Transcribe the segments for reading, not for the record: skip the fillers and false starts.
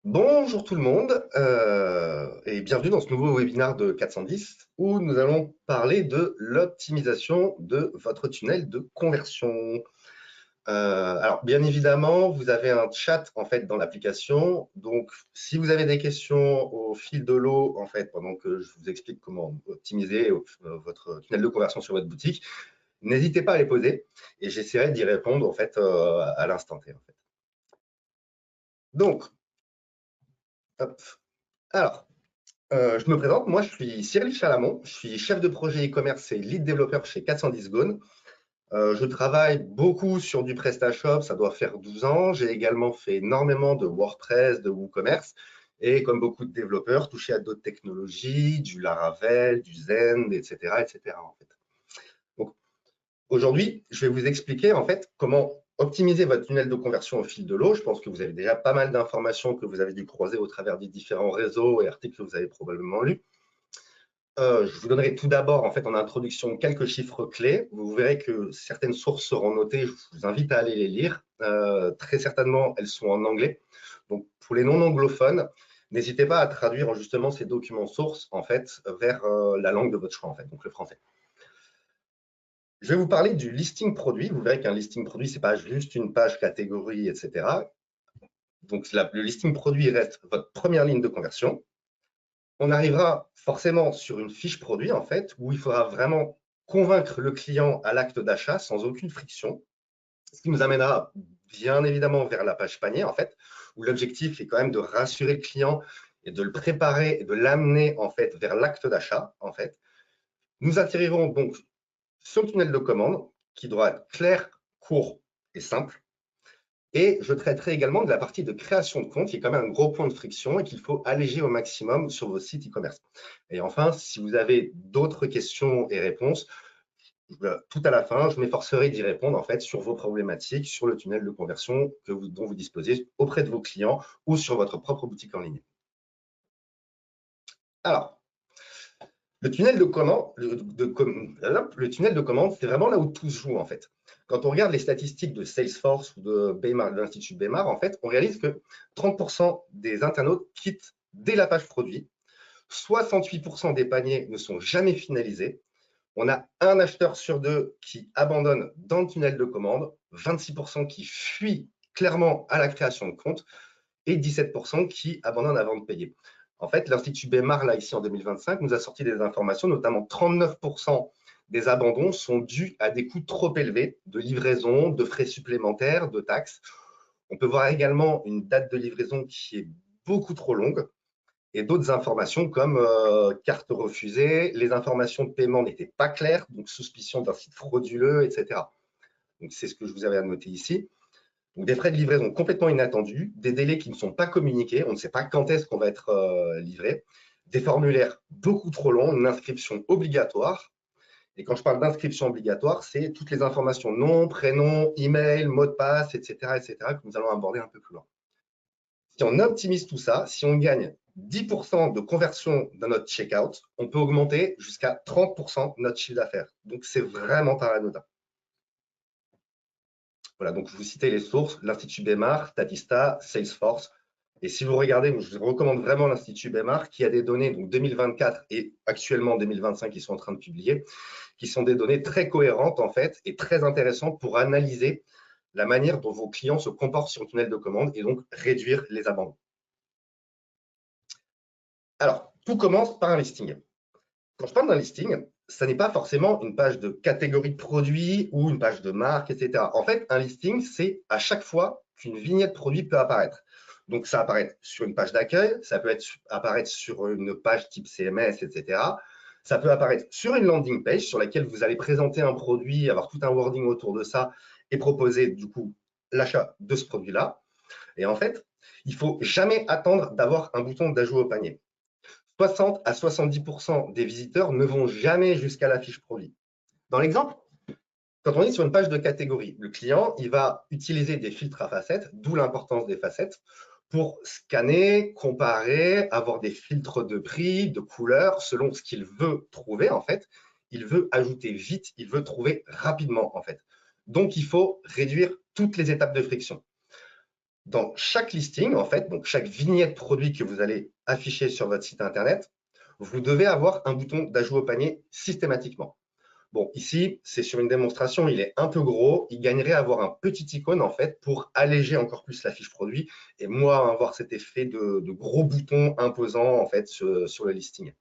Bonjour tout le monde et bienvenue dans ce nouveau webinaire de 410 où nous allons parler de l'optimisation de votre tunnel de conversion. Alors bien évidemment, vous avez un chat en fait dans l'application. Donc si vous avez des questions au fil de l'eau en fait pendant que je vous explique comment optimiser votre tunnel de conversion sur votre boutique, n'hésitez pas à les poser et j'essaierai d'y répondre en fait à l'instant T en fait. Donc, hop. Alors, je me présente, moi je suis Cyril Chalamont, je suis chef de projet e-commerce et lead développeur chez 410 Gone. Je travaille beaucoup sur du PrestaShop, ça doit faire 12 ans. J'ai également fait énormément de WordPress, de WooCommerce et comme beaucoup de développeurs, touché à d'autres technologies, du Laravel, du Zen, etc. etc. en fait. Donc, aujourd'hui, je vais vous expliquer en fait comment optimiser votre tunnel de conversion au fil de l'eau. Je pense que vous avez déjà pas mal d'informations que vous avez dû croiser au travers des différents réseaux et articles que vous avez probablement lus. Je vous donnerai tout d'abord, en fait, en introduction, quelques chiffres clés. Vous verrez que certaines sources seront notées. Je vous invite à aller les lire. Très certainement, elles sont en anglais. Donc, pour les non-anglophones, n'hésitez pas à traduire justement ces documents sources, en fait, vers la langue de votre choix, en fait, donc le français. Je vais vous parler du listing produit. Vous verrez qu'un listing produit, ce n'est pas juste une page catégorie, etc. Donc, le listing produit reste votre première ligne de conversion. On arrivera forcément sur une fiche produit, en fait, où il faudra vraiment convaincre le client à l'acte d'achat sans aucune friction, ce qui nous amènera bien évidemment vers la page panier, en fait, où l'objectif est quand même de rassurer le client et de le préparer et de l'amener, en fait, vers l'acte d'achat, en fait. Nous atterrirons donc sur le tunnel de commande, qui doit être clair, court et simple. Et je traiterai également de la partie de création de compte, qui est quand même un gros point de friction et qu'il faut alléger au maximum sur vos sites e-commerce. Et enfin, si vous avez d'autres questions et réponses, tout à la fin, je m'efforcerai d'y répondre en fait sur vos problématiques, sur le tunnel de conversion dont vous disposez auprès de vos clients ou sur votre propre boutique en ligne. Alors, le tunnel de commande, le tunnel de commande, c'est vraiment là où tout se joue en fait. Quand on regarde les statistiques de Salesforce ou de l'Institut Baymar, en fait, on réalise que 30% des internautes quittent dès la page produit, 68% des paniers ne sont jamais finalisés, on a un acheteur sur deux qui abandonne dans le tunnel de commande, 26% qui fuient clairement à la création de compte et 17% qui abandonnent avant de payer. En fait, l'Institut Baymar, là, ici en 2025, nous a sorti des informations, notamment 39% des abandons sont dus à des coûts trop élevés de livraison, de frais supplémentaires, de taxes. On peut voir également une date de livraison qui est beaucoup trop longue et d'autres informations comme carte refusée, les informations de paiement n'étaient pas claires, donc suspicion d'un site frauduleux, etc. Donc, c'est ce que je vous avais à noter ici. Donc, des frais de livraison complètement inattendus, des délais qui ne sont pas communiqués, on ne sait pas quand est-ce qu'on va être livré, des formulaires beaucoup trop longs, une inscription obligatoire. Et quand je parle d'inscription obligatoire, c'est toutes les informations nom, prénom, email, mot de passe, etc., etc., que nous allons aborder un peu plus loin. Si on optimise tout ça, si on gagne 10% de conversion dans notre checkout, on peut augmenter jusqu'à 30% notre chiffre d'affaires. Donc, c'est vraiment pas anodin. Voilà, donc je vous citais les sources, l'Institut Baymar, Statista, Salesforce. Et si vous regardez, je vous recommande vraiment l'Institut Baymar qui a des données, donc 2024 et actuellement 2025, qui sont en train de publier, qui sont des données très cohérentes en fait et très intéressantes pour analyser la manière dont vos clients se comportent sur le tunnel de commande et donc réduire les abandons. Alors, tout commence par un listing. Quand je parle d'un listing, ça n'est pas forcément une page de catégorie de produit ou une page de marque, etc. En fait, un listing, c'est à chaque fois qu'une vignette produit peut apparaître. Donc, ça apparaît sur une page d'accueil, ça peut apparaître sur une page type CMS, etc. Ça peut apparaître sur une landing page sur laquelle vous allez présenter un produit, avoir tout un wording autour de ça et proposer du coup l'achat de ce produit-là. Et en fait, il ne faut jamais attendre d'avoir un bouton d'ajout au panier. 60 à 70% des visiteurs ne vont jamais jusqu'à la fiche produit. Dans l'exemple, quand on est sur une page de catégorie, le client il va utiliser des filtres à facettes, d'où l'importance des facettes, pour scanner, comparer, avoir des filtres de prix, de couleurs, selon ce qu'il veut trouver en fait. Il veut ajouter vite, il veut trouver rapidement en fait. Donc, il faut réduire toutes les étapes de friction. Dans chaque listing, en fait, donc chaque vignette produit que vous allez afficher sur votre site Internet, vous devez avoir un bouton d'ajout au panier systématiquement. Bon, ici, c'est sur une démonstration, il est un peu gros. Il gagnerait à avoir un petit icône, en fait, pour alléger encore plus la fiche produit et moins avoir cet effet de gros boutons imposants, en fait, sur le listing.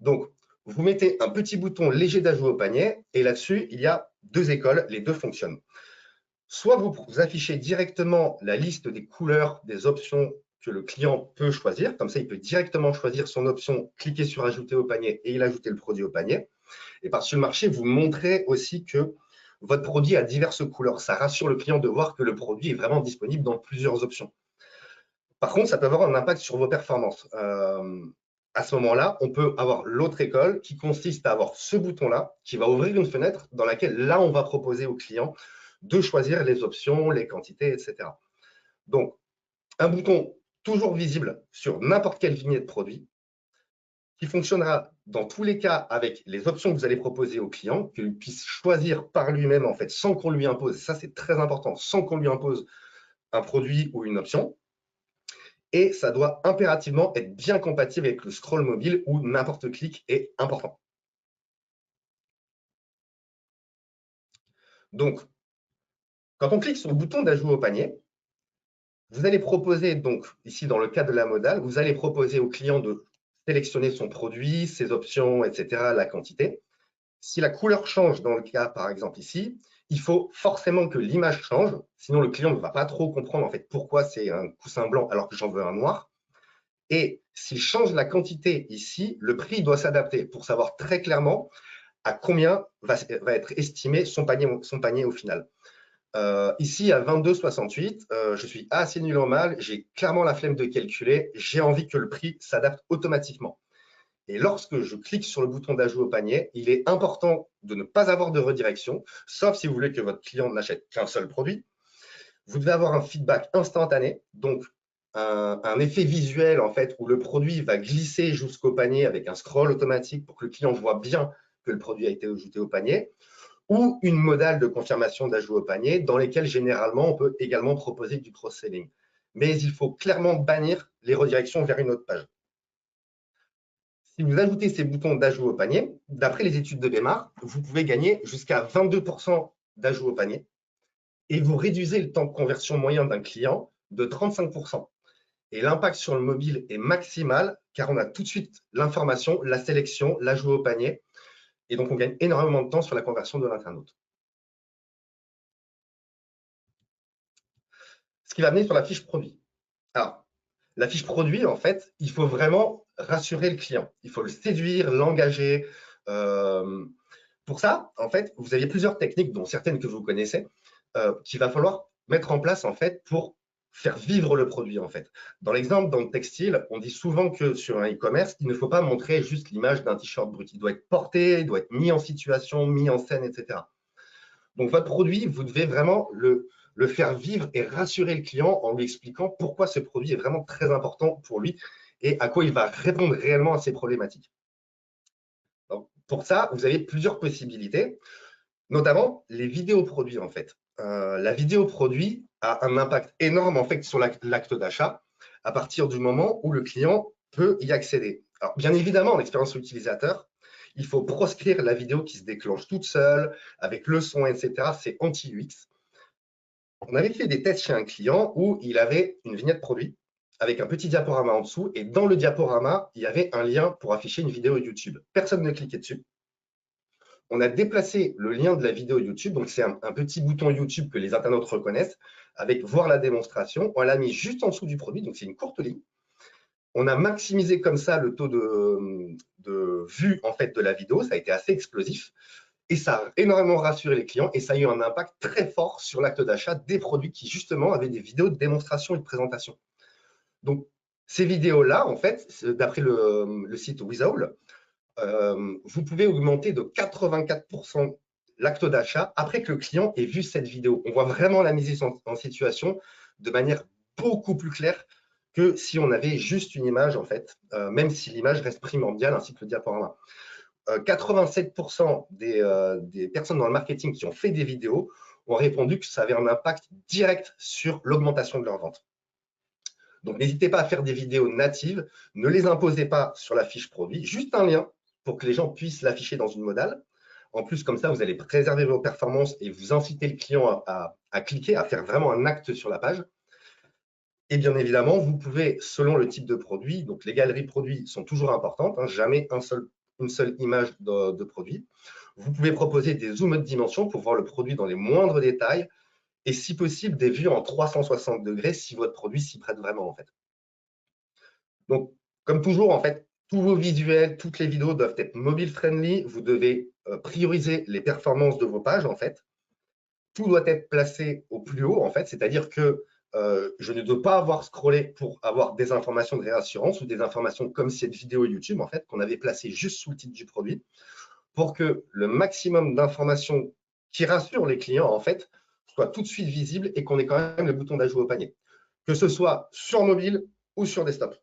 Donc, vous mettez un petit bouton léger d'ajout au panier et là-dessus, il y a deux écoles, les deux fonctionnent. Soit vous affichez directement la liste des couleurs, des options que le client peut choisir. Comme ça, il peut directement choisir son option, cliquer sur ajouter au panier et il ajoute le produit au panier. Et par-dessus le marché, vous montrez aussi que votre produit a diverses couleurs. Ça rassure le client de voir que le produit est vraiment disponible dans plusieurs options. Par contre, ça peut avoir un impact sur vos performances. À ce moment-là, on peut avoir l'autre école qui consiste à avoir ce bouton-là qui va ouvrir une fenêtre dans laquelle là, on va proposer au client de choisir les options, les quantités, etc. Donc, un bouton toujours visible sur n'importe quelle vignette produit qui fonctionnera dans tous les cas avec les options que vous allez proposer au client, qu'il puisse choisir par lui-même, en fait, sans qu'on lui impose. Ça, c'est très important, sans qu'on lui impose un produit ou une option. Et ça doit impérativement être bien compatible avec le scroll mobile où n'importe clic est important. Donc, quand on clique sur le bouton d'ajout au panier, vous allez proposer, donc ici dans le cas de la modale, vous allez proposer au client de sélectionner son produit, ses options, etc., la quantité. Si la couleur change dans le cas, par exemple ici, il faut forcément que l'image change, sinon le client ne va pas trop comprendre en fait pourquoi c'est un coussin blanc alors que j'en veux un noir. Et s'il change la quantité ici, le prix doit s'adapter pour savoir très clairement à combien va être estimé son panier au final. Ici, à 22,68, je suis assez nul en mal, j'ai clairement la flemme de calculer, j'ai envie que le prix s'adapte automatiquement. Et lorsque je clique sur le bouton d'ajout au panier, il est important de ne pas avoir de redirection, sauf si vous voulez que votre client n'achète qu'un seul produit. Vous devez avoir un feedback instantané, donc un effet visuel en fait où le produit va glisser jusqu'au panier avec un scroll automatique pour que le client voit bien que le produit a été ajouté au panier, ou une modale de confirmation d'ajout au panier dans lesquelles généralement on peut également proposer du cross-selling. Mais il faut clairement bannir les redirections vers une autre page. Si vous ajoutez ces boutons d'ajout au panier, d'après les études de Bémar, vous pouvez gagner jusqu'à 22% d'ajout au panier et vous réduisez le temps de conversion moyen d'un client de 35%. Et l'impact sur le mobile est maximal car on a tout de suite l'information, la sélection, l'ajout au panier et donc on gagne énormément de temps sur la conversion de l'internaute. Ce qui va amener sur la fiche produit. Alors, la fiche produit, en fait, il faut vraiment rassurer le client. Il faut le séduire, l'engager. Pour ça, en fait, vous avez plusieurs techniques, dont certaines que vous connaissez, qu'il va falloir mettre en place, en fait, pour faire vivre le produit, en fait. Dans l'exemple, dans le textile, on dit souvent que sur un e-commerce, il ne faut pas montrer juste l'image d'un t-shirt brut. Il doit être porté, il doit être mis en situation, mis en scène, etc. Donc, votre produit, vous devez vraiment le faire vivre et rassurer le client en lui expliquant pourquoi ce produit est vraiment très important pour lui et à quoi il va répondre réellement à ses problématiques. Donc, pour ça, vous avez plusieurs possibilités, notamment les vidéos produits en fait. La vidéo produit a un impact énorme en fait sur l'acte d'achat à partir du moment où le client peut y accéder. Alors, bien évidemment, l'expérience utilisateur, il faut proscrire la vidéo qui se déclenche toute seule, avec le son, etc. C'est anti-UX. On avait fait des tests chez un client où il avait une vignette produit avec un petit diaporama en dessous et dans le diaporama, il y avait un lien pour afficher une vidéo YouTube. Personne ne cliquait dessus. On a déplacé le lien de la vidéo YouTube, donc c'est un petit bouton YouTube que les internautes reconnaissent, avec voir la démonstration. On l'a mis juste en dessous du produit, donc c'est une courte ligne. On a maximisé comme ça le taux de vue en fait de la vidéo, ça a été assez explosif. Et ça a énormément rassuré les clients et ça a eu un impact très fort sur l'acte d'achat des produits qui, justement, avaient des vidéos de démonstration et de présentation. Donc, ces vidéos-là, en fait, d'après le site Wizall, vous pouvez augmenter de 84% l'acte d'achat après que le client ait vu cette vidéo. On voit vraiment la mise en situation de manière beaucoup plus claire que si on avait juste une image, en fait, même si l'image reste primordiale, ainsi que le diaporama. 87% des personnes dans le marketing qui ont fait des vidéos ont répondu que ça avait un impact direct sur l'augmentation de leur vente. Donc, n'hésitez pas à faire des vidéos natives, ne les imposez pas sur la fiche produit, juste un lien pour que les gens puissent l'afficher dans une modale. En plus, comme ça, vous allez préserver vos performances et vous inciter le client à cliquer, à faire vraiment un acte sur la page. Et bien évidemment, vous pouvez, selon le type de produit, donc les galeries produits sont toujours importantes, hein, jamais une seule image de produit. Vous pouvez proposer des zooms de dimension pour voir le produit dans les moindres détails et si possible des vues en 360 degrés si votre produit s'y prête vraiment en fait. Donc, comme toujours, en fait, tous vos visuels, toutes les vidéos doivent être mobile friendly. Vous devez prioriser les performances de vos pages en fait. Tout doit être placé au plus haut en fait, c'est-à-dire que je ne dois pas avoir scrollé pour avoir des informations de réassurance ou des informations comme cette vidéo YouTube en fait qu'on avait placée juste sous le titre du produit pour que le maximum d'informations qui rassurent les clients en fait soit tout de suite visible et qu'on ait quand même le bouton d'ajout au panier, que ce soit sur mobile ou sur desktop.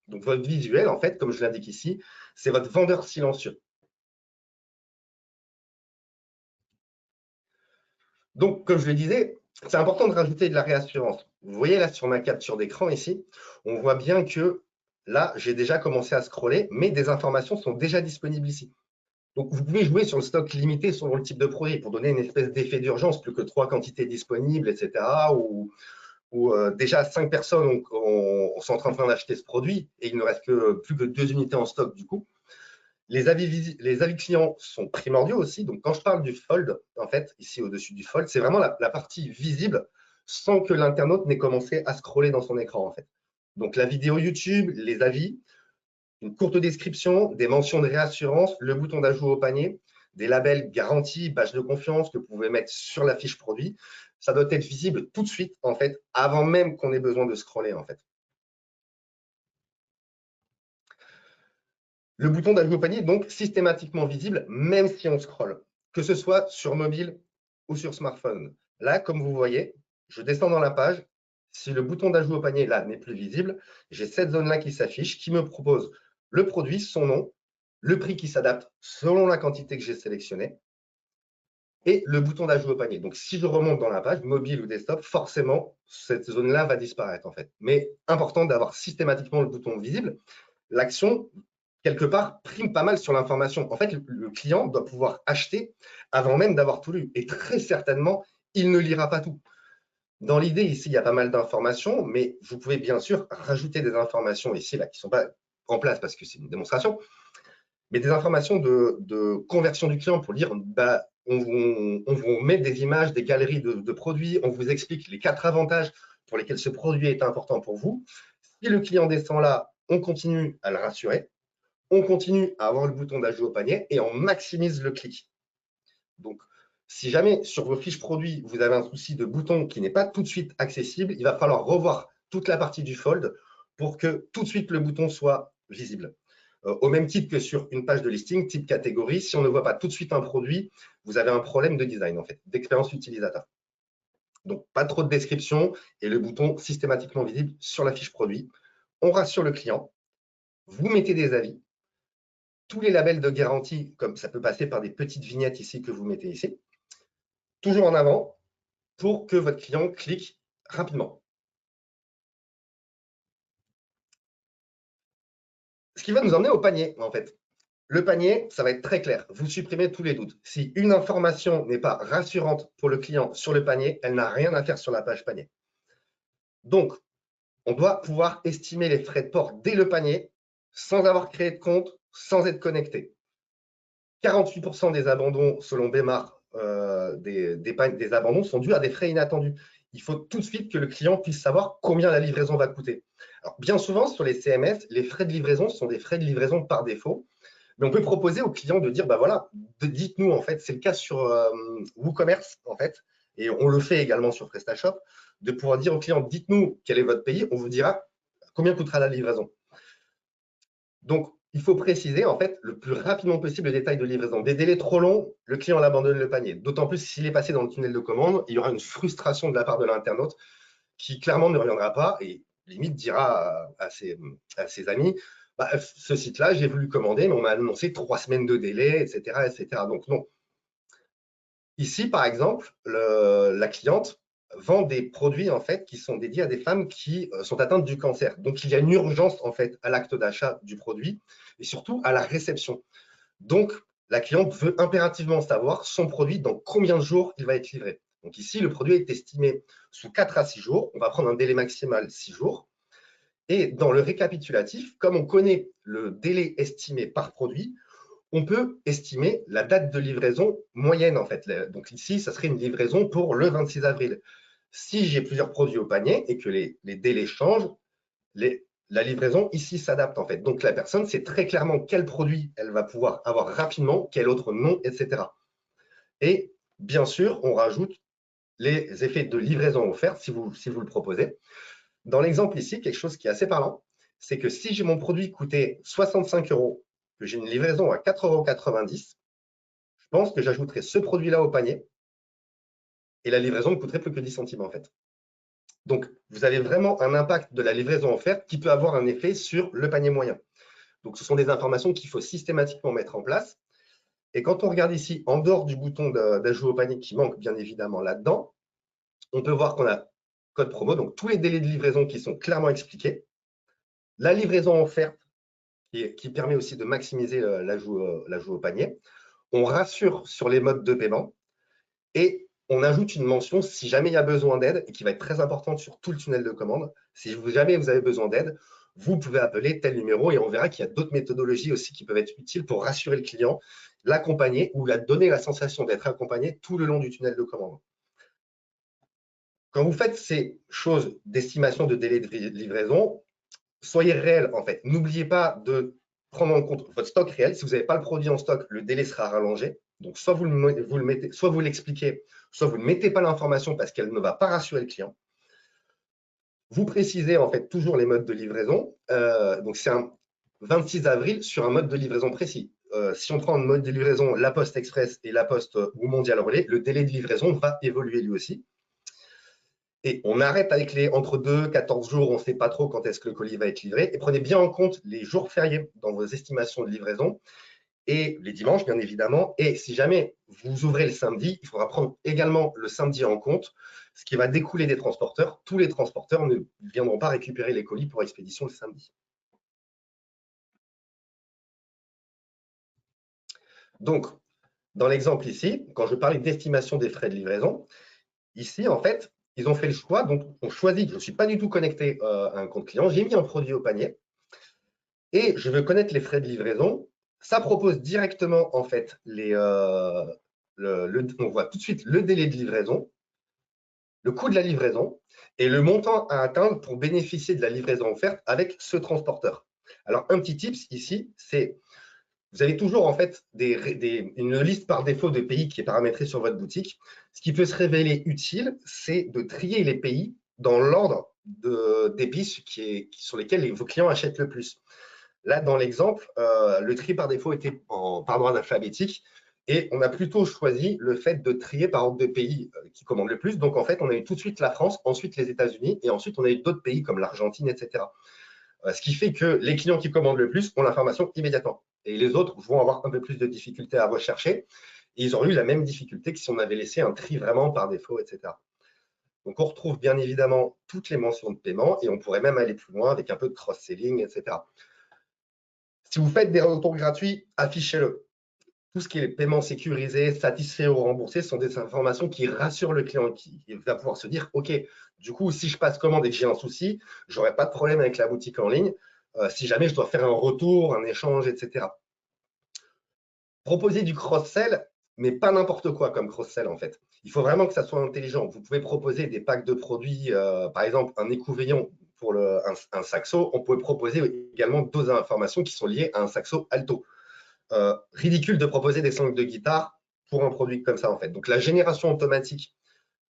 Donc votre visuel en fait, comme je l'indique ici, c'est votre vendeur silencieux. Donc, comme je le disais, c'est important de rajouter de la réassurance. Vous voyez là sur ma capture d'écran ici, on voit bien que là, j'ai déjà commencé à scroller, mais des informations sont déjà disponibles ici. Donc, vous pouvez jouer sur le stock limité selon le type de produit pour donner une espèce d'effet d'urgence, plus que 3 quantités disponibles, etc. Ou déjà 5 personnes sont en train d'acheter ce produit et il ne reste plus que 2 unités en stock du coup. Les avis clients sont primordiaux aussi. Donc, quand je parle du fold, en fait, ici au-dessus du fold, c'est vraiment la partie visible sans que l'internaute n'ait commencé à scroller dans son écran, en fait. Donc, la vidéo YouTube, les avis, une courte description, des mentions de réassurance, le bouton d'ajout au panier, des labels garantie, badge de confiance que vous pouvez mettre sur la fiche produit. Ça doit être visible tout de suite, en fait, avant même qu'on ait besoin de scroller, en fait. Le bouton d'ajout au panier est donc systématiquement visible, même si on scrolle, que ce soit sur mobile ou sur smartphone. Là, comme vous voyez, je descends dans la page. Si le bouton d'ajout au panier là n'est plus visible, j'ai cette zone-là qui s'affiche, qui me propose le produit, son nom, le prix qui s'adapte selon la quantité que j'ai sélectionnée et le bouton d'ajout au panier. Donc, si je remonte dans la page, mobile ou desktop, forcément, cette zone-là va disparaître en fait. Mais important d'avoir systématiquement le bouton visible. L'action quelque part, prime pas mal sur l'information. En fait, le client doit pouvoir acheter avant même d'avoir tout lu. Et très certainement, il ne lira pas tout. Dans l'idée, ici, il y a pas mal d'informations, mais vous pouvez bien sûr rajouter des informations ici, là, qui ne sont pas en place parce que c'est une démonstration, mais des informations de conversion du client pour dire, bah, on vous met des images, des galeries de produits, on vous explique les 4 avantages pour lesquels ce produit est important pour vous. Si le client descend là, on continue à le rassurer. On continue à avoir le bouton d'ajout au panier et on maximise le clic. Donc, si jamais sur vos fiches produits, vous avez un souci de bouton qui n'est pas tout de suite accessible, il va falloir revoir toute la partie du fold pour que tout de suite le bouton soit visible. Au même titre que sur une page de listing, type catégorie, si on ne voit pas tout de suite un produit, vous avez un problème de design, en fait, d'expérience utilisateur. Donc, pas trop de description et le bouton systématiquement visible sur la fiche produit. On rassure le client, vous mettez des avis, tous les labels de garantie, comme ça peut passer par des petites vignettes ici que vous mettez ici, toujours en avant pour que votre client clique rapidement. Ce qui va nous emmener au panier, en fait. Le panier, ça va être très clair. Vous supprimez tous les doutes. Si une information n'est pas rassurante pour le client sur le panier, elle n'a rien à faire sur la page panier. Donc, on doit pouvoir estimer les frais de port dès le panier, sans avoir créé de compte, sans être connecté. 48% des abandons, selon Bémar, des abandons sont dus à des frais inattendus. Il faut tout de suite que le client puisse savoir combien la livraison va coûter. Alors, bien souvent, sur les CMS, les frais de livraison sont des frais de livraison par défaut. Mais on peut proposer au client de dire, bah voilà, dites-nous, en fait, c'est le cas sur WooCommerce, en fait, et on le fait également sur PrestaShop, de pouvoir dire au client, dites-nous quel est votre pays, on vous dira combien coûtera la livraison. Donc, il faut préciser, en fait, le plus rapidement possible le détail de livraison. Des délais trop longs, le client abandonne le panier. D'autant plus s'il est passé dans le tunnel de commande, il y aura une frustration de la part de l'internaute qui clairement ne reviendra pas et limite dira à ses amis, bah, ce site-là, j'ai voulu commander, mais on m'a annoncé 3 semaines de délai, etc., etc. Donc non. Ici, par exemple, la cliente vend des produits en fait qui sont dédiés à des femmes qui sont atteintes du cancer. Donc, il y a une urgence en fait à l'acte d'achat du produit et surtout à la réception. Donc, la cliente veut impérativement savoir son produit dans combien de jours il va être livré. Donc ici, le produit est estimé sous 4 à 6 jours. On va prendre un délai maximal 6 jours. Et dans le récapitulatif, comme on connaît le délai estimé par produit, on peut estimer la date de livraison moyenne en fait. Donc ici, ça serait une livraison pour le 26 avril. Si j'ai plusieurs produits au panier et que les délais changent, la livraison ici s'adapte en fait. Donc la personne sait très clairement quel produit elle va pouvoir avoir rapidement, quel autre non, etc. Et bien sûr, on rajoute les effets de livraison offerte si vous le proposez. Dans l'exemple ici, quelque chose qui est assez parlant, c'est que si j'ai mon produit coûté 65 €, que j'ai une livraison à 4,90 €, je pense que j'ajouterai ce produit-là au panier et la livraison ne coûterait plus que 10 centimes en fait. Donc, vous avez vraiment un impact de la livraison offerte qui peut avoir un effet sur le panier moyen. Donc, ce sont des informations qu'il faut systématiquement mettre en place. Et quand on regarde ici, en dehors du bouton d'ajout au panier qui manque bien évidemment là-dedans, on peut voir qu'on a code promo, donc tous les délais de livraison qui sont clairement expliqués, la livraison offerte qui permet aussi de maximiser l'ajout au panier. On rassure sur les modes de paiement et on ajoute une mention si jamais il y a besoin d'aide et qui va être très importante sur tout le tunnel de commande. Si jamais vous avez besoin d'aide, vous pouvez appeler tel numéro et on verra qu'il y a d'autres méthodologies aussi qui peuvent être utiles pour rassurer le client, l'accompagner ou donner la sensation d'être accompagné tout le long du tunnel de commande. Quand vous faites ces choses d'estimation de délai de livraison, soyez réel en fait. N'oubliez pas de prendre en compte votre stock réel. Si vous n'avez pas le produit en stock, le délai sera rallongé. Donc, soit vous le mettez, soit vous l'expliquez, soit vous ne mettez pas l'information parce qu'elle ne va pas rassurer le client. Vous précisez en fait toujours les modes de livraison. Donc, c'est un 26 avril sur un mode de livraison précis. Si on prend un mode de livraison La Poste Express et La Poste ou Mondial Relais, le délai de livraison va évoluer lui aussi. Et on arrête avec les entre 2 et 14 jours, on ne sait pas trop quand est-ce que le colis va être livré. Et prenez bien en compte les jours fériés dans vos estimations de livraison et les dimanches, bien évidemment. Et si jamais vous ouvrez le samedi, il faudra prendre également le samedi en compte, ce qui va découler des transporteurs. Tous les transporteurs ne viendront pas récupérer les colis pour expédition le samedi. Donc, dans l'exemple ici, quand je parlais d'estimation des frais de livraison, ici, en fait, ils ont fait le choix, donc on choisit, je ne suis pas du tout connecté à un compte client, j'ai mis un produit au panier et je veux connaître les frais de livraison. Ça propose directement, en fait, on voit tout de suite le délai de livraison, le coût de la livraison et le montant à atteindre pour bénéficier de la livraison offerte avec ce transporteur. Alors, un petit tips ici, c'est vous avez toujours en fait une liste par défaut de pays qui est paramétrée sur votre boutique. Ce qui peut se révéler utile, c'est de trier les pays dans l'ordre des pays sur lesquels vos clients achètent le plus. Là, dans l'exemple, le tri par défaut était par ordre alphabétique et on a plutôt choisi le fait de trier par ordre de pays qui commandent le plus. Donc, en fait, on a eu tout de suite la France, ensuite les États-Unis et ensuite on a eu d'autres pays comme l'Argentine, etc. Ce qui fait que les clients qui commandent le plus ont l'information immédiatement. Et les autres vont avoir un peu plus de difficultés à rechercher. Et ils auraient eu la même difficulté que si on avait laissé un tri vraiment par défaut, etc. Donc, on retrouve bien évidemment toutes les mentions de paiement et on pourrait même aller plus loin avec un peu de cross-selling, etc. Si vous faites des retours gratuits, affichez-le. Tout ce qui est paiement sécurisé, satisfait ou remboursé, sont des informations qui rassurent le client, qui va pouvoir se dire, OK, du coup, si je passe commande et que j'ai un souci, je n'aurai pas de problème avec la boutique en ligne, si jamais je dois faire un retour, un échange, etc. Proposer du cross-sell, mais pas n'importe quoi comme cross-sell en fait. Il faut vraiment que ça soit intelligent. Vous pouvez proposer des packs de produits, par exemple un écouvillon pour un saxo. On peut proposer également d'autres informations qui sont liées à un saxo alto. Ridicule de proposer des sangles de guitare pour un produit comme ça en fait. Donc la génération automatique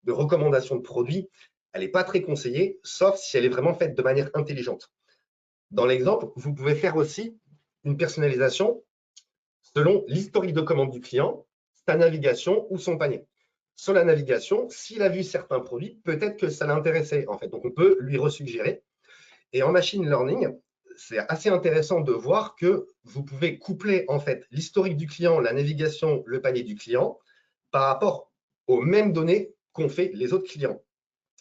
de recommandations de produits, elle n'est pas très conseillée, sauf si elle est vraiment faite de manière intelligente. Dans l'exemple, vous pouvez faire aussi une personnalisation selon l'historique de commande du client, sa navigation ou son panier. Sur la navigation, s'il a vu certains produits, peut-être que ça l'intéressait en fait. Donc on peut lui resuggérer. Et en machine learning, c'est assez intéressant de voir que vous pouvez coupler en fait l'historique du client, la navigation, le panier du client par rapport aux mêmes données qu'ont fait les autres clients.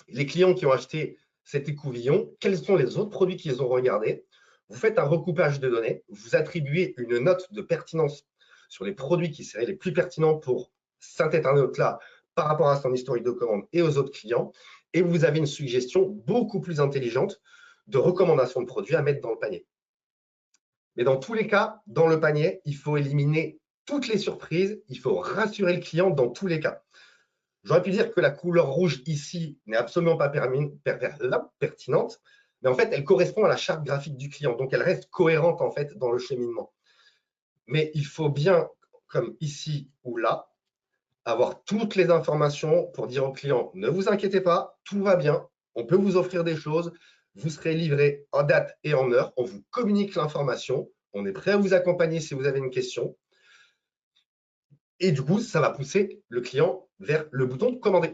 Les clients qui ont acheté cet écouvillon, quels sont les autres produits qu'ils ont regardés. Vous faites un recoupage de données, vous attribuez une note de pertinence sur les produits qui seraient les plus pertinents pour cet internaute-là par rapport à son historique de commande et aux autres clients, et vous avez une suggestion beaucoup plus intelligente de recommandations de produits à mettre dans le panier. Mais dans tous les cas, dans le panier, il faut éliminer toutes les surprises, il faut rassurer le client dans tous les cas. J'aurais pu dire que la couleur rouge ici n'est absolument pas pertinente, mais en fait, elle correspond à la charte graphique du client, donc elle reste cohérente en fait dans le cheminement. Mais il faut bien, comme ici ou là, avoir toutes les informations pour dire au client, ne vous inquiétez pas, tout va bien, on peut vous offrir des choses, vous serez livré en date et en heure, on vous communique l'information, on est prêt à vous accompagner si vous avez une question. Et du coup, ça va pousser le client vers le bouton commander.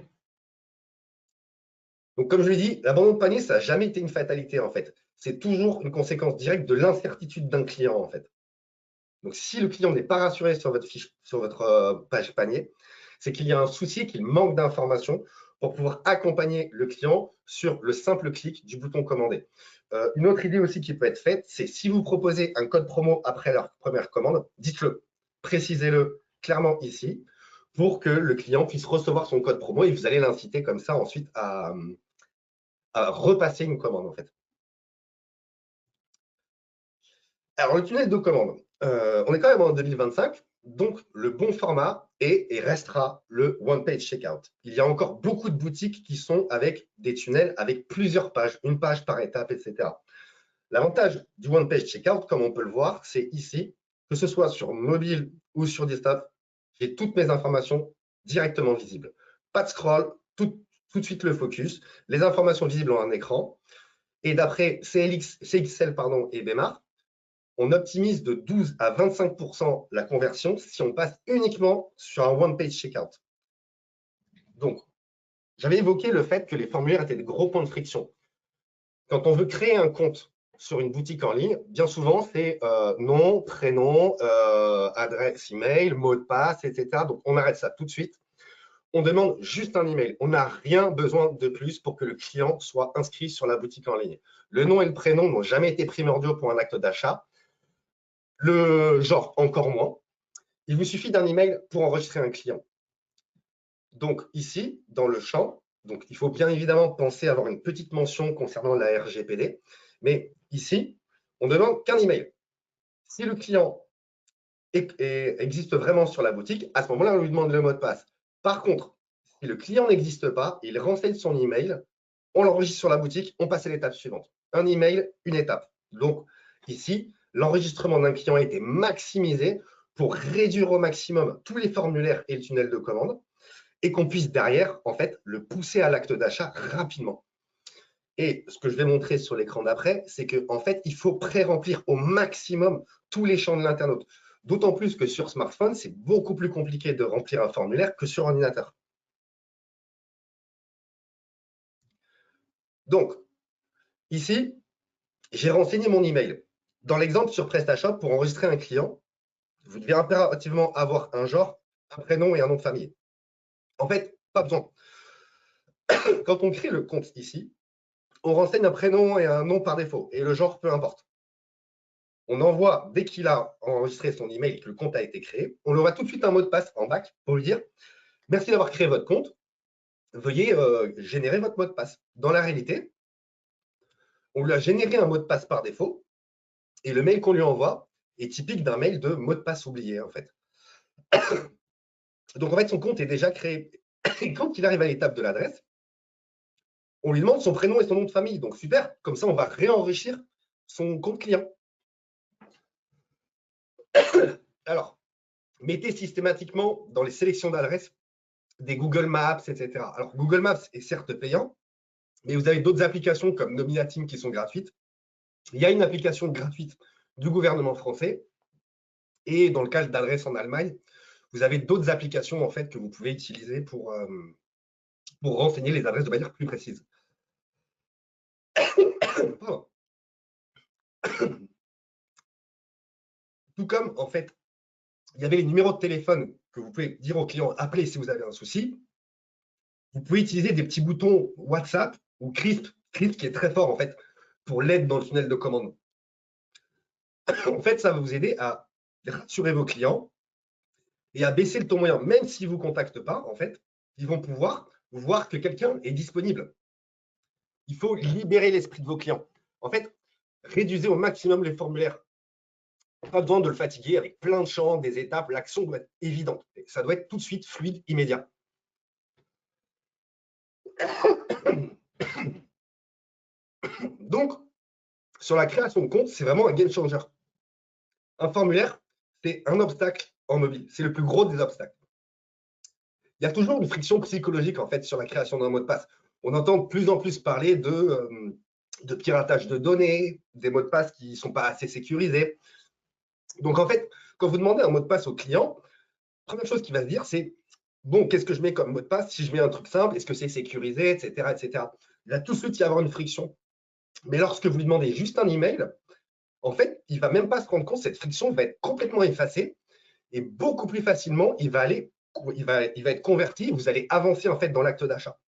Donc, comme je l'ai dit, l'abandon de panier, ça n'a jamais été une fatalité, en fait. C'est toujours une conséquence directe de l'incertitude d'un client, en fait. Donc, si le client n'est pas rassuré sur votre page panier, c'est qu'il y a un souci, qu'il manque d'informations pour pouvoir accompagner le client sur le simple clic du bouton commander. Une autre idée aussi qui peut être faite, c'est si vous proposez un code promo après leur première commande, dites-le, précisez-le clairement ici pour que le client puisse recevoir son code promo et vous allez l'inciter comme ça ensuite à repasser une commande en fait. Alors le tunnel de commande, on est quand même en 2025, donc le bon format est et restera le one-page checkout. Il y a encore beaucoup de boutiques qui sont avec des tunnels avec plusieurs pages, une page par étape, etc. L'avantage du one-page checkout, comme on peut le voir, c'est ici, que ce soit sur mobile ou sur desktop, j'ai toutes mes informations directement visibles. Pas de scroll, tout de suite le focus, les informations visibles en un écran. Et d'après CXL et BMAR, on optimise de 12 à 25% la conversion si on passe uniquement sur un one-page checkout. Donc, j'avais évoqué le fait que les formulaires étaient de gros points de friction. Quand on veut créer un compte sur une boutique en ligne, bien souvent, c'est nom, prénom, adresse email, mot de passe, etc. Donc, on arrête ça tout de suite. On demande juste un email. On n'a rien besoin de plus pour que le client soit inscrit sur la boutique en ligne. Le nom et le prénom n'ont jamais été primordiaux pour un acte d'achat. Le genre, encore moins. Il vous suffit d'un email pour enregistrer un client. Donc, ici, dans le champ, donc, il faut bien évidemment penser à avoir une petite mention concernant la RGPD. Mais ici, on ne demande qu'un email. Si le client existe vraiment sur la boutique, à ce moment-là, on lui demande le mot de passe. Par contre, si le client n'existe pas, il renseigne son email, on l'enregistre sur la boutique, on passe à l'étape suivante. Un email, une étape. Donc, ici, l'enregistrement d'un client a été maximisé pour réduire au maximum tous les formulaires et le tunnel de commande et qu'on puisse derrière, en fait, le pousser à l'acte d'achat rapidement. Et ce que je vais montrer sur l'écran d'après, c'est qu'en fait, il faut pré-remplir au maximum tous les champs de l'internaute. D'autant plus que sur smartphone, c'est beaucoup plus compliqué de remplir un formulaire que sur ordinateur. Donc, ici, j'ai renseigné mon email. Dans l'exemple sur PrestaShop, pour enregistrer un client, vous devez impérativement avoir un genre, un prénom et un nom de famille. En fait, pas besoin. Quand on crée le compte ici, on renseigne un prénom et un nom par défaut, et le genre, peu importe. On envoie, dès qu'il a enregistré son email et que le compte a été créé, on lui envoie tout de suite un mot de passe en back pour lui dire « Merci d'avoir créé votre compte, veuillez générer votre mot de passe ». Dans la réalité, on lui a généré un mot de passe par défaut, et le mail qu'on lui envoie est typique d'un mail de mot de passe oublié, en fait. Donc, en fait, son compte est déjà créé. Et quand il arrive à l'étape de l'adresse, on lui demande son prénom et son nom de famille. Donc, super, comme ça, on va réenrichir son compte client. Alors, mettez systématiquement dans les sélections d'adresses des Google Maps, etc. Alors, Google Maps est certes payant, mais vous avez d'autres applications comme Nominatim qui sont gratuites. Il y a une application gratuite du gouvernement français. Et dans le cas d'adresses en Allemagne, vous avez d'autres applications en fait, que vous pouvez utiliser pour renseigner les adresses de manière plus précise. Tout comme, en fait, il y avait les numéros de téléphone que vous pouvez dire au client, appelez si vous avez un souci. Vous pouvez utiliser des petits boutons WhatsApp ou Crisp qui est très fort en fait pour l'aide dans le tunnel de commande. En fait, ça va vous aider à rassurer vos clients et à baisser le ton moyen. Même s'ils ne vous contactent pas, en fait, ils vont pouvoir voir que quelqu'un est disponible. Il faut libérer l'esprit de vos clients. En fait, réduisez au maximum les formulaires. Pas besoin de le fatiguer avec plein de champs, des étapes. L'action doit être évidente. Ça doit être tout de suite fluide, immédiat. Donc, sur la création de compte, c'est vraiment un game changer. Un formulaire, c'est un obstacle en mobile. C'est le plus gros des obstacles. Il y a toujours une friction psychologique en fait sur la création d'un mot de passe. On entend de plus en plus parler de piratage de données, des mots de passe qui ne sont pas assez sécurisés. Donc en fait, quand vous demandez un mot de passe au client, la première chose qu'il va se dire, c'est bon, qu'est-ce que je mets comme mot de passe? Si je mets un truc simple, est-ce que c'est sécurisé, etc., etc. Il va tout de suite y avoir une friction. Mais lorsque vous lui demandez juste un email, en fait, il ne va même pas se rendre compte, cette friction va être complètement effacée et beaucoup plus facilement, il va être converti, vous allez avancer en fait dans l'acte d'achat.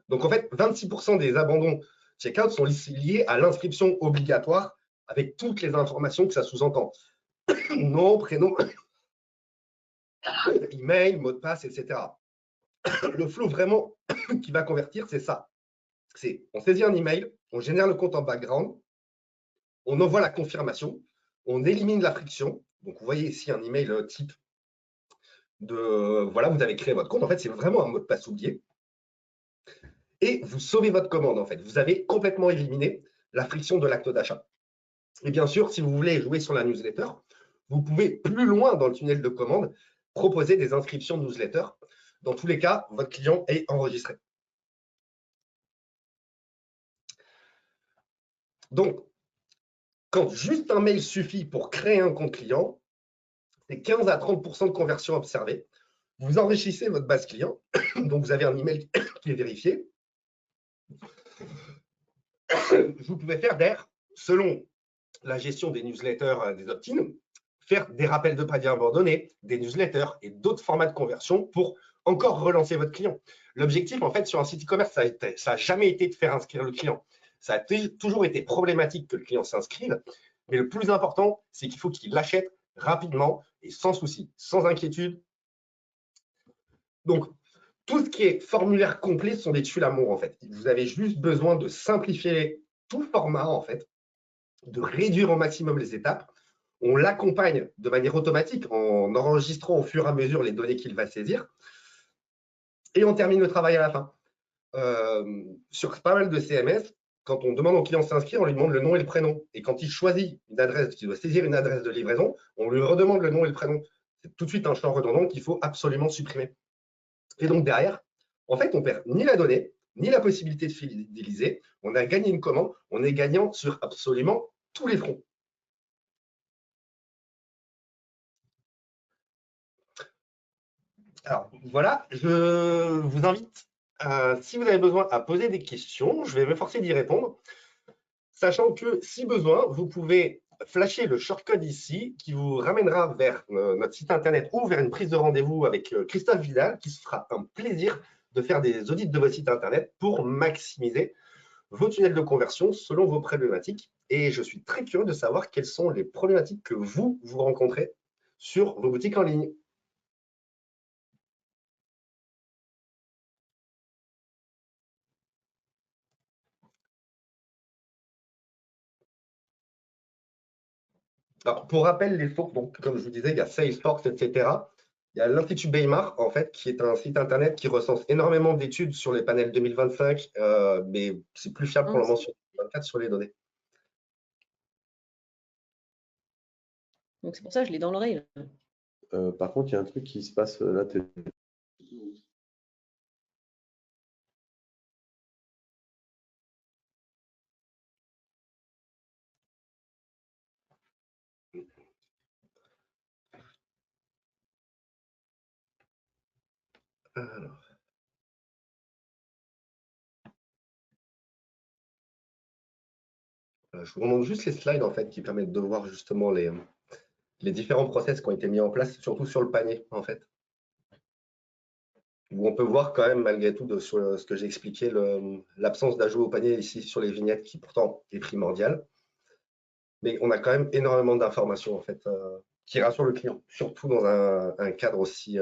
Donc en fait, 26% des abandons checkout sont liés à l'inscription obligatoire avec toutes les informations que ça sous-entend. Nom, prénom, email, mot de passe, etc. Le flow vraiment qui va convertir, c'est ça. C'est on saisit un email, on génère le compte en background, on envoie la confirmation, on élimine la friction. Donc vous voyez ici un email type de voilà, vous avez créé votre compte. En fait, c'est vraiment un mot de passe oublié. Et vous sauvez votre commande, en fait. Vous avez complètement éliminé la friction de l'acte d'achat. Et bien sûr, si vous voulez jouer sur la newsletter, vous pouvez plus loin dans le tunnel de commande proposer des inscriptions newsletter. Dans tous les cas, votre client est enregistré. Donc, quand juste un mail suffit pour créer un compte client, c'est 15 à 30% de conversion observée. Vous enrichissez votre base client, donc vous avez un email qui est vérifié. Vous pouvez faire d'ailleurs, selon la gestion des newsletters, des opt-in, faire des rappels de panier abandonnés, des newsletters et d'autres formats de conversion pour encore relancer votre client. L'objectif, en fait, sur un site e-commerce, ça n'a jamais été de faire inscrire le client. Ça a toujours été problématique que le client s'inscrive, mais le plus important, c'est qu'il faut qu'il l'achète rapidement et sans souci, sans inquiétude. Donc, tout ce qui est formulaire complet sont des tue-l'amour, en fait. Vous avez juste besoin de simplifier tout format, en fait, de réduire au maximum les étapes. On l'accompagne de manière automatique en enregistrant au fur et à mesure les données qu'il va saisir. Et on termine le travail à la fin. Sur pas mal de CMS, quand on demande au client de s'inscrire, on lui demande le nom et le prénom. Et quand il choisit une adresse, qu'il doit saisir une adresse de livraison, on lui redemande le nom et le prénom. C'est tout de suite un champ redondant qu'il faut absolument supprimer. Et donc derrière, en fait, on perd ni la donnée, ni la possibilité de fidéliser. On a gagné une commande, on est gagnant sur absolument tous les fronts. Alors voilà, je vous invite, si vous avez besoin, à poser des questions. Je vais m'efforcer d'y répondre, sachant que si besoin, vous pouvez flasher le shortcode ici qui vous ramènera vers notre site internet ou vers une prise de rendez-vous avec Christophe Vidal, qui se fera un plaisir de faire des audits de votre site internet pour maximiser vos tunnels de conversion selon vos problématiques. Et je suis très curieux de savoir quelles sont les problématiques que vous rencontrez sur vos boutiques en ligne. Alors, pour rappel, les sources, donc, comme je vous disais, il y a Salesforce, etc. Il y a l'Institut Baymar, en fait, qui est un site internet qui recense énormément d'études sur les panels 2025, mais c'est plus fiable pour le moment sur 2024 sur les données. Donc c'est pour ça que je l'ai dans l'oreille. Par contre, il y a un truc qui se passe là. Alors. Je vous remontre juste les slides en fait qui permettent de voir justement les différents process qui ont été mis en place, surtout sur le panier en fait. où on peut voir quand même malgré tout sur ce que j'ai expliqué, l'absence d'ajout au panier ici sur les vignettes qui pourtant est primordiale. Mais on a quand même énormément d'informations en fait qui rassurent le client, surtout dans un cadre aussi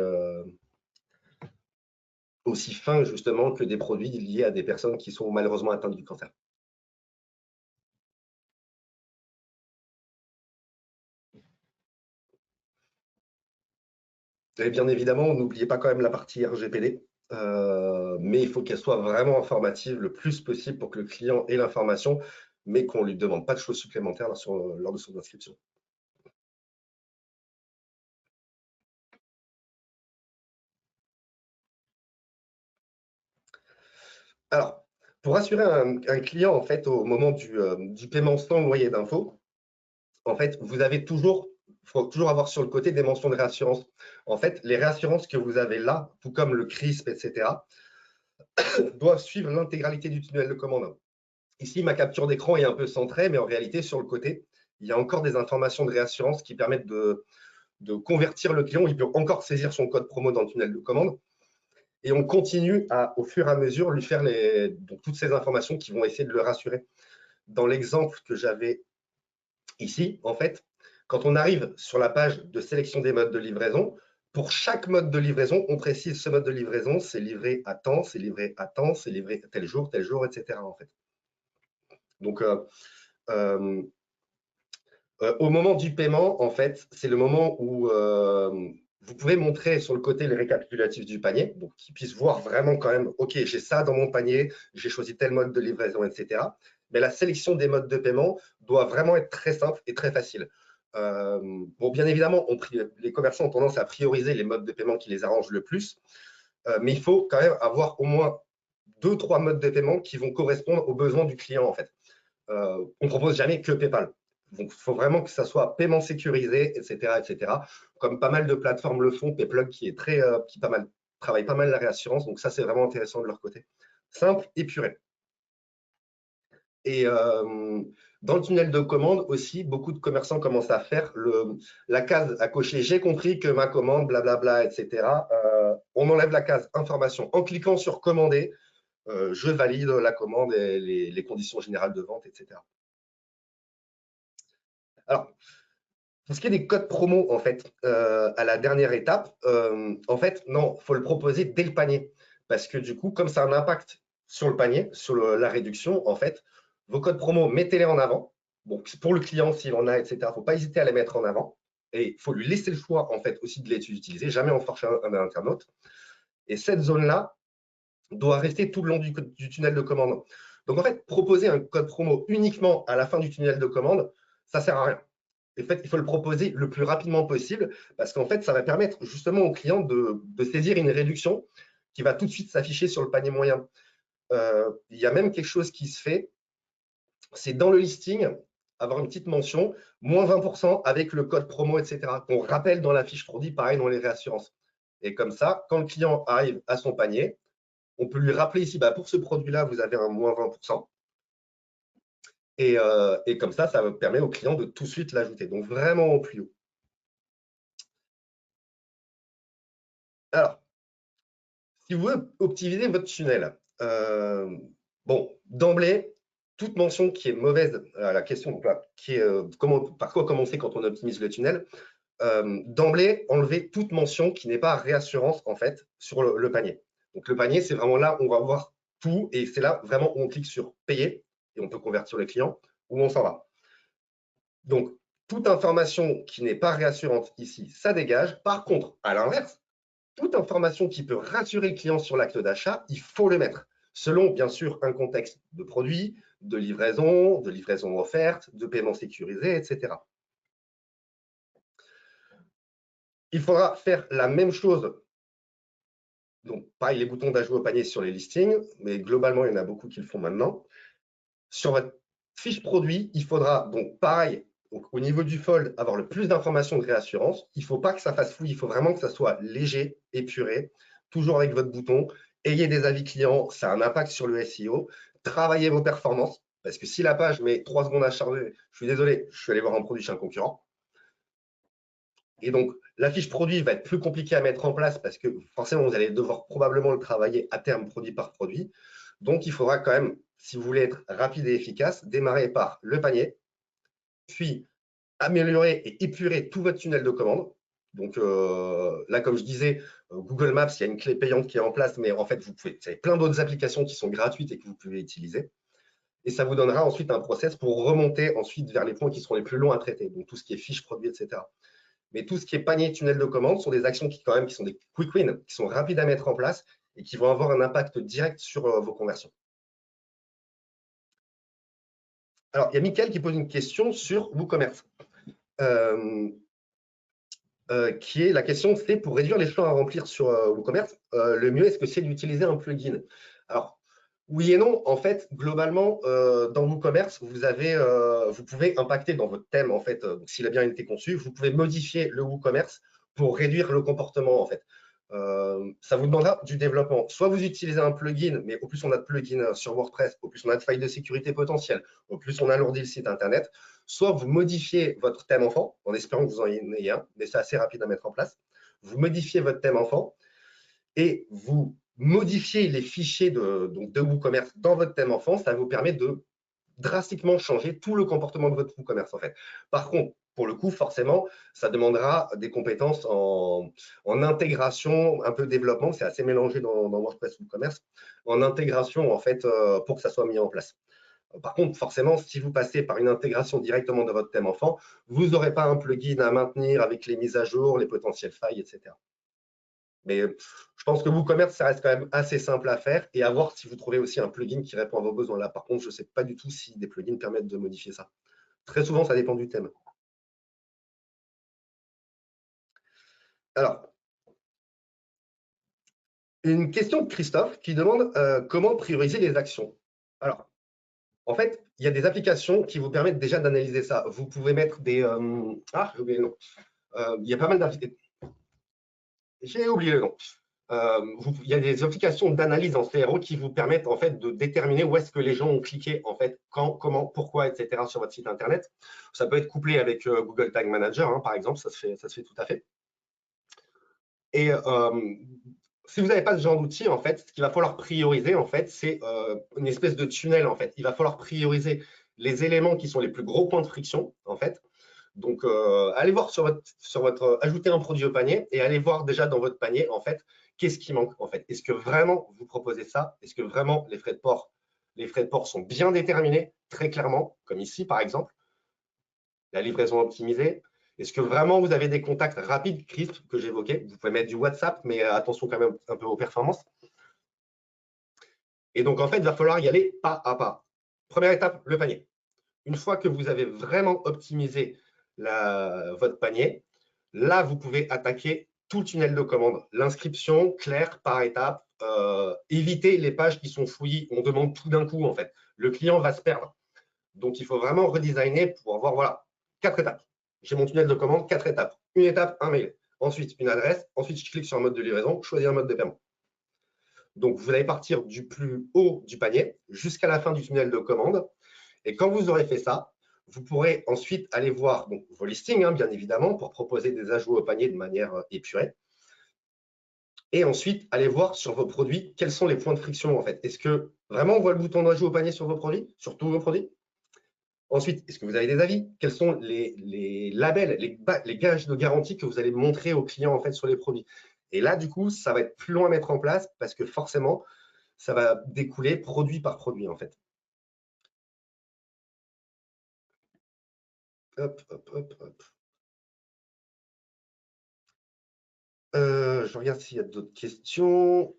fin justement que des produits liés à des personnes qui sont malheureusement atteintes du cancer. Et bien évidemment, n'oubliez pas quand même la partie RGPD, mais il faut qu'elle soit vraiment informative le plus possible pour que le client ait l'information, mais qu'on ne lui demande pas de choses supplémentaires lors de son inscription. Alors, pour assurer un client en fait au moment du paiement sans loyer d'impôt, en fait, faut toujours avoir sur le côté des mentions de réassurance. En fait, les réassurances que vous avez là, tout comme le CRISP, etc., doivent suivre l'intégralité du tunnel de commande. Ici, ma capture d'écran est un peu centrée, mais en réalité, sur le côté, il y a encore des informations de réassurance qui permettent de convertir le client. Il peut encore saisir son code promo dans le tunnel de commande. Et on continue au fur et à mesure, lui faire donc, toutes ces informations qui vont essayer de le rassurer. Dans l'exemple que j'avais ici, en fait, quand on arrive sur la page de sélection des modes de livraison, pour chaque mode de livraison, on précise ce mode de livraison, c'est livré à temps, c'est livré à temps, c'est livré tel jour, etc. En fait. Donc, au moment du paiement, en fait, c'est le moment où vous pouvez montrer sur le côté le récapitulatif du panier, donc qu'ils puissent voir vraiment quand même, OK, j'ai ça dans mon panier, j'ai choisi tel mode de livraison, etc. Mais la sélection des modes de paiement doit vraiment être très simple et très facile. Bon, bien évidemment, les commerçants ont tendance à prioriser les modes de paiement qui les arrangent le plus, mais il faut quand même avoir au moins 2-3 modes de paiement qui vont correspondre aux besoins du client, en fait. On ne propose jamais que PayPal. Donc, il faut vraiment que ça soit paiement sécurisé, etc., etc. Comme pas mal de plateformes le font, Payplug qui travaille pas mal la réassurance. Donc, ça, c'est vraiment intéressant de leur côté. Simple, épuré. Et dans le tunnel de commande aussi, beaucoup de commerçants commencent à faire la case à cocher « J'ai compris que ma commande, blablabla, etc. » On enlève la case « Information » en cliquant sur « Commander ». Je valide la commande et les conditions générales de vente, etc. Alors, pour ce qui est des codes promo, en fait, à la dernière étape, en fait, non, il faut le proposer dès le panier. Parce que du coup, comme ça a un impact sur le panier, sur la réduction, en fait, vos codes promo, mettez-les en avant. Bon, pour le client, s'il en a, etc., il ne faut pas hésiter à les mettre en avant. Et il faut lui laisser le choix, en fait, aussi de les utiliser. Jamais en forcer un internaute. Et cette zone-là doit rester tout le long du tunnel de commande. Donc, en fait, proposer un code promo uniquement à la fin du tunnel de commande, ça ne sert à rien. En fait, il faut le proposer le plus rapidement possible parce qu'en fait, ça va permettre justement au client de saisir une réduction qui va tout de suite s'afficher sur le panier moyen. Il y a même quelque chose qui se fait, c'est dans le listing, avoir une petite mention, moins 20% avec le code promo, etc. qu'on rappelle dans la fiche produit, pareil dans les réassurances. Et comme ça, quand le client arrive à son panier, on peut lui rappeler ici, bah, pour ce produit-là, vous avez un moins 20%. Et comme ça permet au client de tout de suite l'ajouter. Donc, vraiment au plus haut. Alors, si vous voulez optimiser votre tunnel, bon, d'emblée, toute mention qui est mauvaise à la question, donc là, qui est par quoi commencer quand on optimise le tunnel, d'emblée, enlever toute mention qui n'est pas réassurance, en fait, sur le panier. Donc, le panier, c'est vraiment là où on va voir tout et c'est là vraiment où on clique sur payer et on peut convertir les clients où on s'en va. Donc, toute information qui n'est pas réassurante ici, ça dégage. Par contre, à l'inverse, toute information qui peut rassurer le client sur l'acte d'achat, il faut le mettre, selon bien sûr un contexte de produit, de livraison offerte, de paiement sécurisé, etc. Il faudra faire la même chose. Donc, pareil, les boutons d'ajout au panier sur les listings, mais globalement, il y en a beaucoup qui le font maintenant. Sur votre fiche produit, il faudra donc pareil, donc, au niveau du fold, avoir le plus d'informations de réassurance. Il ne faut pas que ça fasse fouille, il faut vraiment que ça soit léger, épuré, toujours avec votre bouton. Ayez des avis clients, ça a un impact sur le SEO. Travaillez vos performances, parce que si la page met 3 secondes à charger, je suis désolé, je suis allé voir un produit chez un concurrent. Et donc, la fiche produit va être plus compliquée à mettre en place parce que forcément, vous allez devoir probablement le travailler à terme produit par produit. Donc, il faudra quand même, si vous voulez être rapide et efficace, démarrer par le panier, puis améliorer et épurer tout votre tunnel de commande. Donc là, comme je disais, Google Maps, il y a une clé payante qui est en place, mais en fait, vous avez plein d'autres applications qui sont gratuites et que vous pouvez utiliser. Et ça vous donnera ensuite un process pour remonter ensuite vers les points qui seront les plus longs à traiter, donc tout ce qui est fiche produit, etc. Mais tout ce qui est panier, tunnel de commande sont des actions qui, quand même, qui sont des quick wins, qui sont rapides à mettre en place et qui vont avoir un impact direct sur vos conversions. Alors, il y a Mickaël qui pose une question sur WooCommerce. Qui est la question, c'est pour réduire les champs à remplir sur WooCommerce, le mieux, est-ce que c'est d'utiliser un plugin? Alors, oui et non. En fait, globalement, dans WooCommerce, vous pouvez impacter dans votre thème, en fait, s'il a bien été conçu, vous pouvez modifier le WooCommerce pour réduire le comportement, en fait. Ça vous demandera du développement. Soit vous utilisez un plugin, mais au plus on a de plugins sur WordPress, au plus on a de failles de sécurité potentielles, au plus on alourdit le site Internet. Soit vous modifiez votre thème enfant, en espérant que vous en ayez un, mais c'est assez rapide à mettre en place. Vous modifiez votre thème enfant et vous modifiez les fichiers de WooCommerce dans votre thème enfant. Ça vous permet de drastiquement changer tout le comportement de votre WooCommerce, en fait. Par contre, pour le coup, forcément, ça demandera des compétences en intégration, un peu développement. C'est assez mélangé dans WordPress WooCommerce, en intégration, en fait, pour que ça soit mis en place. Par contre, forcément, si vous passez par une intégration directement dans votre thème enfant, vous n'aurez pas un plugin à maintenir avec les mises à jour, les potentielles failles, etc. Mais je pense que WooCommerce, ça reste quand même assez simple à faire et à voir si vous trouvez aussi un plugin qui répond à vos besoins. Là, par contre, je ne sais pas du tout si des plugins permettent de modifier ça. Très souvent, ça dépend du thème. Alors, une question de Christophe qui demande comment prioriser les actions. Alors, en fait, il y a des applications qui vous permettent déjà d'analyser ça. Vous pouvez mettre des… j'ai oublié le nom. Il y a pas mal d'applications. J'ai oublié le nom. Il y a des applications d'analyse en CRO qui vous permettent en fait de déterminer où est-ce que les gens ont cliqué, en fait, quand, comment, pourquoi, etc. sur votre site internet. Ça peut être couplé avec Google Tag Manager, hein, par exemple, ça se fait tout à fait. Et si vous n'avez pas ce genre d'outil, en fait, ce qu'il va falloir prioriser, en fait, c'est une espèce de tunnel, en fait. Il va falloir prioriser les éléments qui sont les plus gros points de friction, en fait. Donc, allez voir sur votre ajouter un produit au panier et allez voir déjà dans votre panier, en fait, qu'est-ce qui manque, en fait. Est-ce que vraiment vous proposez ça? Est-ce que vraiment les frais de port sont bien déterminés, très clairement, comme ici, par exemple, la livraison optimisée? Est-ce que vraiment vous avez des contacts rapides, crisp, que j'évoquais? Vous pouvez mettre du WhatsApp, mais attention quand même un peu aux performances. Et donc, en fait, il va falloir y aller pas à pas. Première étape, le panier. Une fois que vous avez vraiment optimisé votre panier, là, vous pouvez attaquer tout le tunnel de commande. L'inscription claire par étape, éviter les pages qui sont fouillies. On demande tout d'un coup, en fait. Le client va se perdre. Donc, il faut vraiment redesigner pour avoir, voilà, 4 étapes. J'ai mon tunnel de commande, 4 étapes. Une étape, un mail. Ensuite, une adresse. Ensuite, je clique sur un mode de livraison, choisir un mode de paiement. Donc, vous allez partir du plus haut du panier jusqu'à la fin du tunnel de commande. Et quand vous aurez fait ça, vous pourrez ensuite aller voir vos listings, hein, bien évidemment, pour proposer des ajouts au panier de manière épurée. Et ensuite, aller voir sur vos produits quels sont les points de friction, en fait. Est-ce que vraiment on voit le bouton d'ajout au panier sur vos produits, sur tous vos produits? Ensuite, est-ce que vous avez des avis? Quels sont les labels, les gages de garantie que vous allez montrer aux clients, en fait, sur les produits? Et là, du coup, ça va être plus long à mettre en place parce que forcément, ça va découler produit par produit, en fait. Hop, hop, hop, hop. Je regarde s'il y a d'autres questions.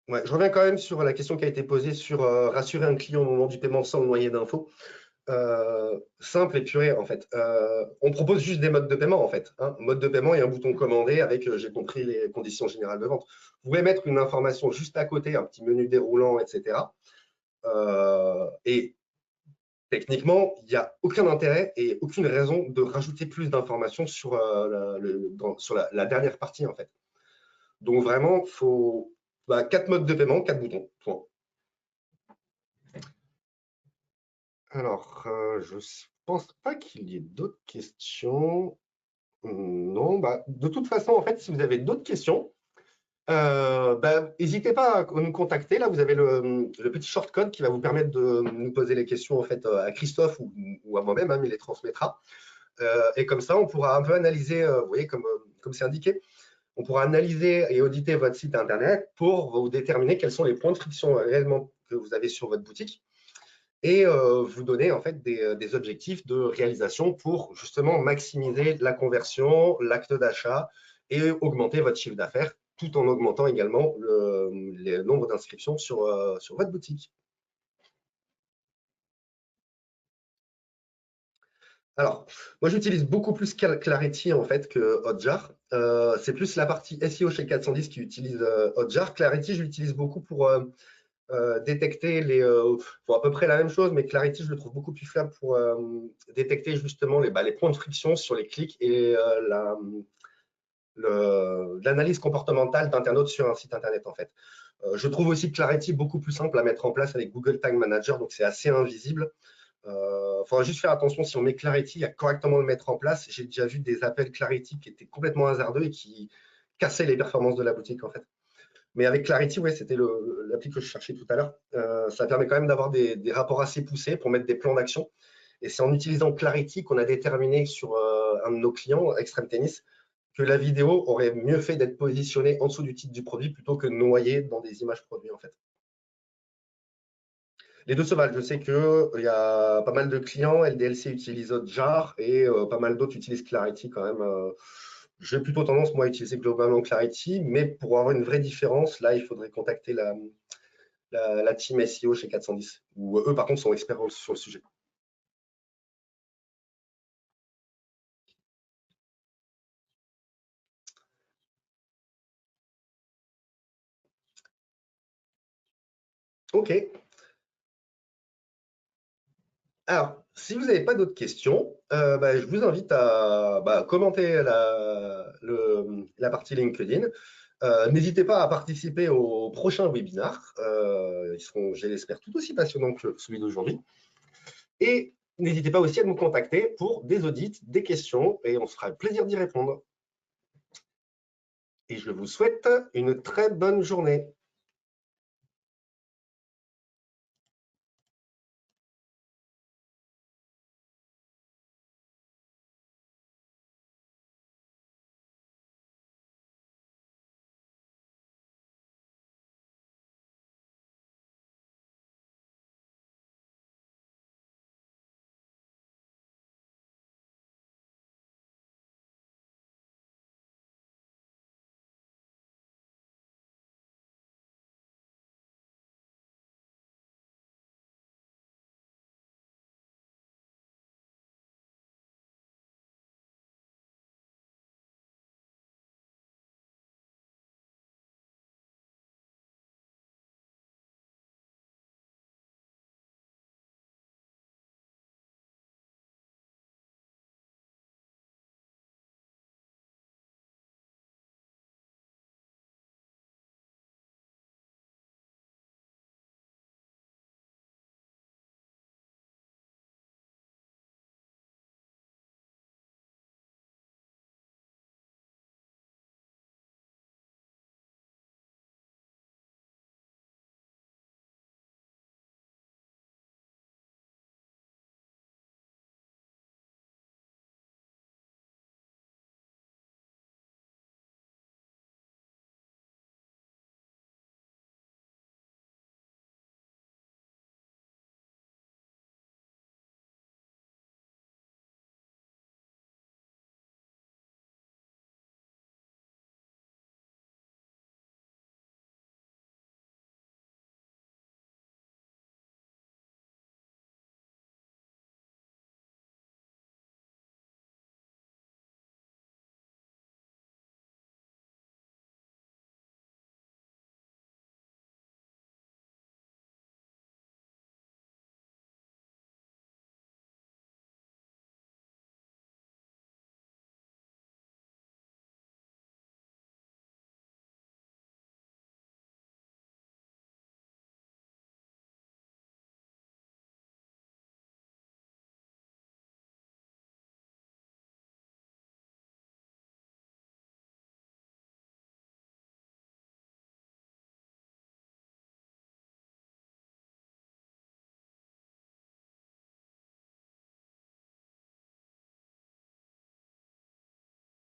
Ouais, je reviens quand même sur la question qui a été posée sur rassurer un client au moment du paiement sans le noyer d'infos. Simple et purée, en fait. On propose juste des modes de paiement, en fait. Hein. Mode de paiement et un bouton commander avec j'ai compris les conditions générales de vente. Vous pouvez mettre une information juste à côté, un petit menu déroulant, etc. Et techniquement, il n'y a aucun intérêt et aucune raison de rajouter plus d'informations sur, la dernière partie, en fait. Donc vraiment, il faut 4 modes de paiement, 4 boutons. Point. Alors, je ne pense pas qu'il y ait d'autres questions. Non, bah, de toute façon, en fait, si vous avez d'autres questions, n'hésitez pas à nous contacter. Là, vous avez le petit shortcode qui va vous permettre de nous poser les questions en fait, à Christophe ou à moi-même, hein, il les transmettra. Et comme ça, on pourra un peu analyser, vous voyez, comme c'est indiqué, on pourra analyser et auditer votre site Internet pour vous déterminer quels sont les points de friction réellement que vous avez sur votre boutique et vous donner en fait des objectifs de réalisation pour justement maximiser la conversion, l'acte d'achat et augmenter votre chiffre d'affaires tout en augmentant également le nombre d'inscriptions sur votre boutique. Alors, moi j'utilise beaucoup plus Clarity en fait que Hotjar. C'est plus la partie SEO chez 410 qui utilise Hotjar. Clarity, je l'utilise beaucoup pour détecter à peu près la même chose, mais Clarity, je le trouve beaucoup plus fiable pour détecter justement les points de friction sur les clics et l'analyse comportementale d'internautes sur un site internet en fait. Je trouve aussi Clarity beaucoup plus simple à mettre en place avec Google Tag Manager, donc c'est assez invisible. Il faudra juste faire attention si on met Clarity à correctement le mettre en place. J'ai déjà vu des appels Clarity qui étaient complètement hasardeux et qui cassaient les performances de la boutique en fait. Mais avec Clarity, ouais, c'était l'appli que je cherchais tout à l'heure. Ça permet quand même d'avoir des rapports assez poussés pour mettre des plans d'action. Et c'est en utilisant Clarity qu'on a déterminé sur un de nos clients, Extreme Tennis, que la vidéo aurait mieux fait d'être positionnée en dessous du titre du produit plutôt que noyée dans des images produits en fait. Les deux se valent. Je sais qu'il y a pas mal de clients, LDLC utilise Hotjar et pas mal d'autres utilisent Clarity quand même. J'ai plutôt tendance, moi, à utiliser globalement Clarity, mais pour avoir une vraie différence, là, il faudrait contacter la team SEO chez 410, où eux, par contre, sont experts sur le sujet. OK. Alors, si vous n'avez pas d'autres questions, je vous invite à commenter la partie LinkedIn. N'hésitez pas à participer au prochain webinar. Ils seront, je l'espère, tout aussi passionnants que celui d'aujourd'hui. Et n'hésitez pas aussi à nous contacter pour des audits, des questions, et on se fera plaisir d'y répondre. Et je vous souhaite une très bonne journée.